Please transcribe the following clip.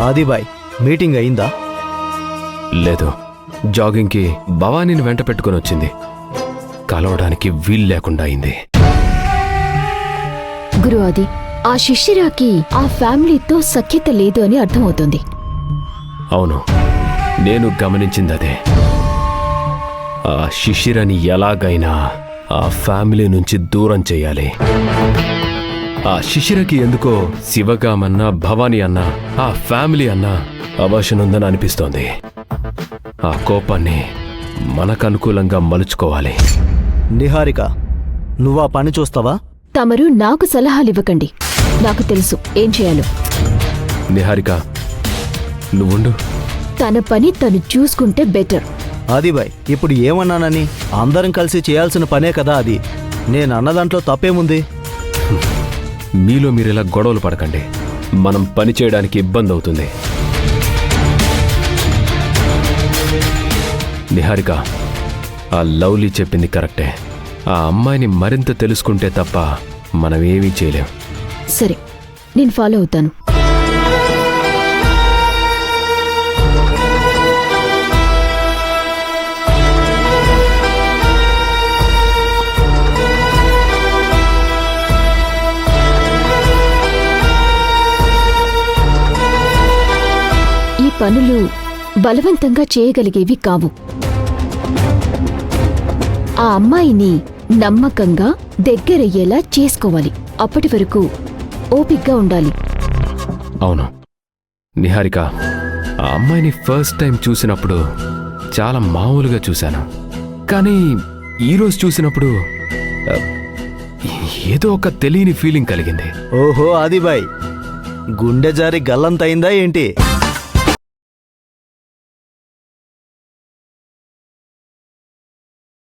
ఆదిబాయ్, meeting అయిందా? లేదు, జాగింగ్కి భవానీని వెంట పెట్టుకుని వచ్చింది. కలవడానికి వీలు లేకుండా అయింది. గురు ఆది, ఆ శిష్యురాకి ఆ ఫ్యామిలీతో సఖ్యత లేదు అని అర్థమవుతుంది. అవును, నేను గమనించిందదే. ఆ శిశిరని ఎలాగైనా ఆ ఫ్యామిలీ నుంచి దూరం చేయాలి. ఆ శిశిరకి ఎందుకో శివగామన్నా భవానీ అన్నా ఆ ఫ్యామిలీ అన్నా అవాసనుందని అనిపిస్తోంది. ఆ కోపాన్ని మనకనుకూలంగా మలుచుకోవాలి. నిహారిక, నువ్వా పని చూస్తావా? తమరు నాకు సలహాలివ్వకండి, నాకు తెలుసు ఏం చేయాలో. నిహారిక, నువ్వుండు. తన పని తను చూసుకుంటే బెటర్. ఆదిబాయ్, ఇప్పుడు ఏమన్నానని? అందరం కలిసి చేయాల్సిన పనే కదా అది. నేను అన్న దాంట్లో తప్పేముంది? మీలో మీరిలా గొడవలు పడకండి. మనం పని చేయడానికి ఇబ్బంది అవుతుంది. నిహారిక, ఆ లవ్లీ చెప్పింది కరెక్టే. ఆ అమ్మాయిని మరింత తెలుసుకుంటే తప్ప మనం ఏమీ చేయలేం. సరే, నేను ఫాలో అవుతాను. ఈ పనులు బలవంతంగా చేయగలిగేవి కావు. ఆ అమ్మాయిని నమ్మకంగా దగ్గరయ్యేలా చేసుకోవాలి. అప్పటి వరకు ఓపిగ్గా ఉండాలి. అవును నిహారిక, ఆ అమ్మాయిని ఫస్ట్ టైం చూసినప్పుడు చాలా మామూలుగా చూశాను. కానీ ఈరోజు చూసినప్పుడు ఏదో ఒక తెలియని ఫీలింగ్ కలిగింది. ఓహో ఆదిబాయ్, గుండె జారి గల్లంతయిందా ఏంటి?